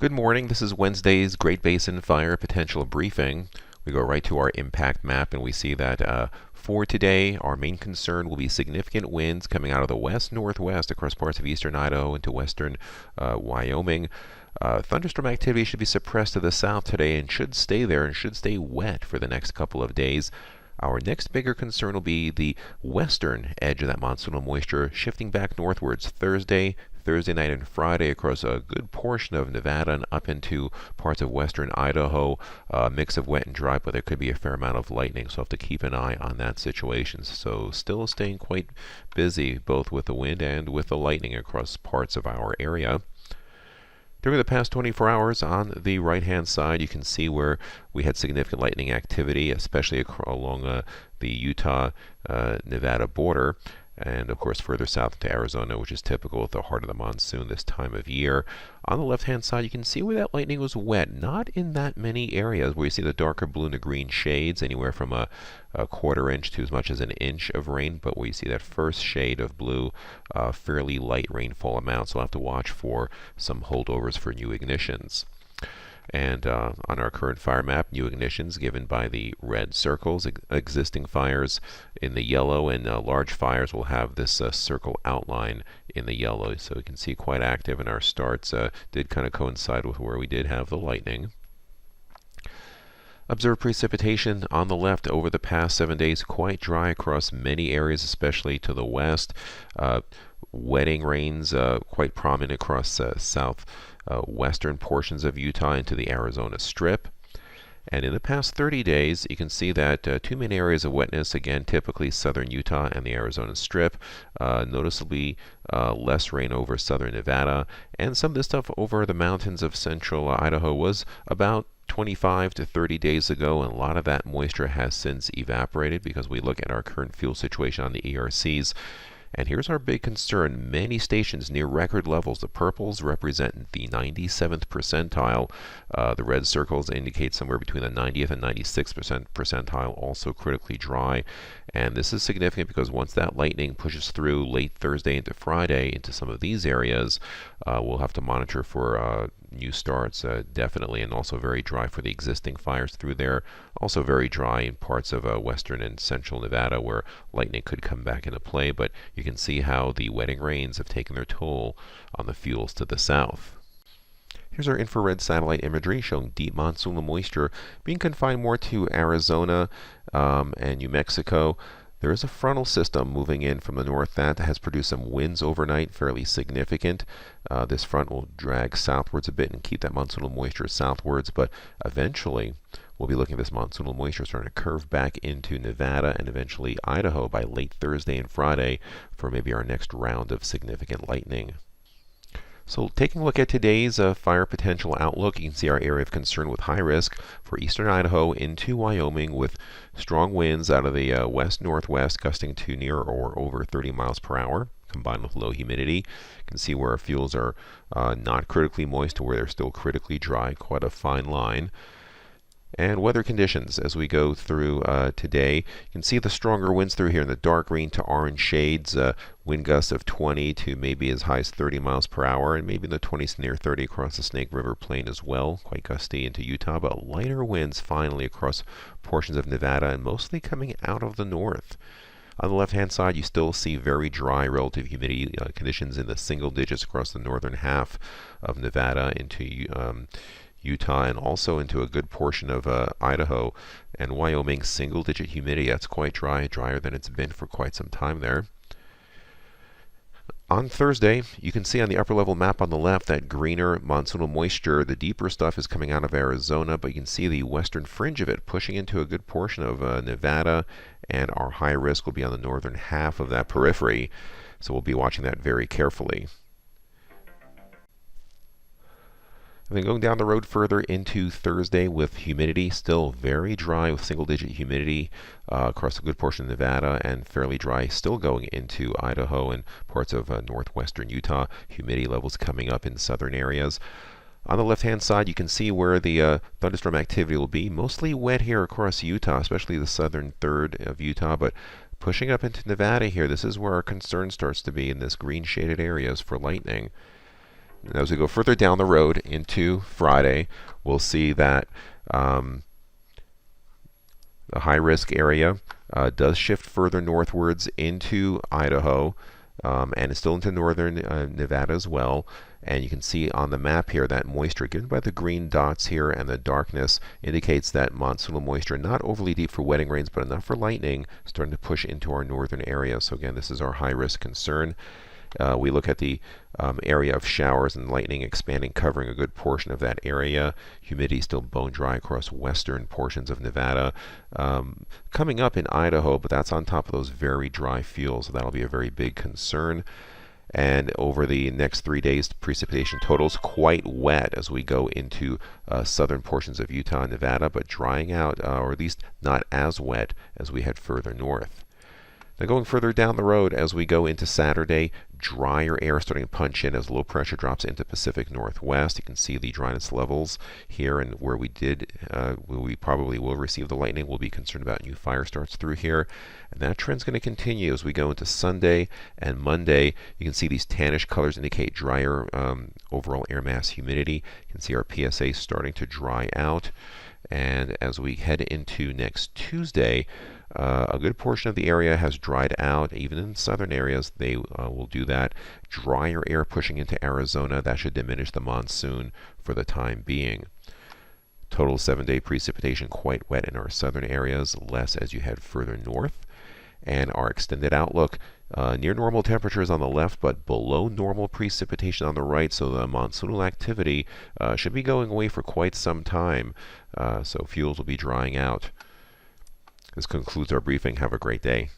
Good morning. This is Wednesday's Great Basin Fire Potential Briefing. We go right to our impact map and we see that for today, our main concern will be significant winds coming out of the west-northwest across parts of eastern Idaho into western Wyoming. Thunderstorm activity should be suppressed to the south today and should stay there and should stay wet for the next couple of days. Our next bigger concern will be the western edge of that monsoonal moisture shifting back northwards Thursday night and Friday across a good portion of Nevada and up into parts of western Idaho. A mix of wet and dry, but there could be a fair amount of lightning, so we'll have to keep an eye on that situation. So still staying quite busy both with the wind and with the lightning across parts of our area. During the past 24 hours, on the right-hand side, you can see where we had significant lightning activity, especially along the Utah-Nevada border, and of course further south to Arizona, which is typical at the heart of the monsoon this time of year. On the left-hand side, you can see where that lightning was wet. Not in that many areas where you see the darker blue and the green shades, anywhere from a quarter inch to as much as an inch of rain, but where you see that first shade of blue, fairly light rainfall amounts. So we'll have to watch for some holdovers for new ignitions. And on our current fire map, new ignitions given by the red circles. Existing fires in the yellow, and large fires will have this circle outline in the yellow. So you can see quite active, and our starts did kind of coincide with where we did have the lightning. Observed precipitation on the left over the past 7 days, quite dry across many areas, especially to the west. Wetting rains quite prominent across western portions of Utah into the Arizona Strip. And in the past 30 days, you can see that two main areas of wetness, again, typically southern Utah and the Arizona Strip. Noticeably less rain over southern Nevada. And some of this stuff over the mountains of central Idaho was about 25 to 30 days ago, and a lot of that moisture has since evaporated because we look at our current fuel situation on the ERCs. And here's our big concern. Many stations near record levels. The purples represent the 97th percentile. The red circles indicate somewhere between the 90th and 96th percentile, also critically dry. And this is significant because once that lightning pushes through late Thursday into Friday into some of these areas, we'll have to monitor for new starts, definitely, and also very dry for the existing fires through there. Also very dry in parts of western and central Nevada where lightning could come back into play, but you can see how the wetting rains have taken their toll on the fuels to the south. Here's our infrared satellite imagery showing deep monsoonal moisture being confined more to Arizona and New Mexico. There is a frontal system moving in from the north that has produced some winds overnight, fairly significant. This front will drag southwards a bit and keep that monsoonal moisture southwards, but eventually we'll be looking at this monsoonal moisture starting to curve back into Nevada and eventually Idaho by late Thursday and Friday for maybe our next round of significant lightning. So taking a look at today's fire potential outlook, you can see our area of concern with high risk for eastern Idaho into Wyoming with strong winds out of the west-northwest gusting to near or over 30 miles per hour combined with low humidity. You can see where our fuels are not critically moist to where they're still critically dry, quite a fine line. And weather conditions as we go through today. You can see the stronger winds through here in the dark green to orange shades, wind gusts of 20 to maybe as high as 30 miles per hour, and maybe in the 20s to near 30 across the Snake River Plain as well. Quite gusty into Utah, but lighter winds finally across portions of Nevada and mostly coming out of the north. On the left-hand side, you still see very dry relative humidity conditions in the single digits across the northern half of Nevada into Utah and also into a good portion of Idaho and Wyoming. Single-digit humidity, that's quite dry, drier than it's been for quite some time there. On Thursday, you can see on the upper level map on the left that greener monsoonal moisture. The deeper stuff is coming out of Arizona, but you can see the western fringe of it pushing into a good portion of Nevada, and our high risk will be on the northern half of that periphery. So we'll be watching that very carefully. And then going down the road further into Thursday with humidity, still very dry with single-digit humidity across a good portion of Nevada and fairly dry still going into Idaho and parts of northwestern Utah. Humidity levels coming up in southern areas. On the left-hand side, you can see where the thunderstorm activity will be. Mostly wet here across Utah, especially the southern third of Utah, but pushing up into Nevada here, this is where our concern starts to be in this green shaded areas for lightning. As we go further down the road into Friday, we'll see that the high-risk area does shift further northwards into Idaho, and it's still into northern Nevada as well. And you can see on the map here that moisture given by the green dots here and the darkness indicates that monsoonal moisture, not overly deep for wetting rains, but enough for lightning, starting to push into our northern area. So again, this is our high-risk concern. We look at the area of showers and lightning expanding, covering a good portion of that area. Humidity still bone dry across western portions of Nevada. Coming up in Idaho, but that's on top of those very dry fields, so that'll be a very big concern. And over the next 3 days, precipitation totals quite wet as we go into southern portions of Utah and Nevada, but drying out, or at least not as wet as we head further north. Now going further down the road as we go into Saturday, drier air starting to punch in as low pressure drops into Pacific Northwest. You can see the dryness levels here, and where we probably will receive the lightning. We'll be concerned about new fire starts through here. And that trend's going to continue as we go into Sunday and Monday. You can see these tannish colors indicate drier overall air mass humidity. You can see our PSA starting to dry out. And as we head into next Tuesday, a good portion of the area has dried out. Even in southern areas, they will do that. Drier air pushing into Arizona, that should diminish the monsoon for the time being. Total 7-day precipitation quite wet in our southern areas, less as you head further north. And our extended outlook, near normal temperatures on the left, but below normal precipitation on the right, so the monsoonal activity should be going away for quite some time. So fuels will be drying out. This concludes our briefing. Have a great day.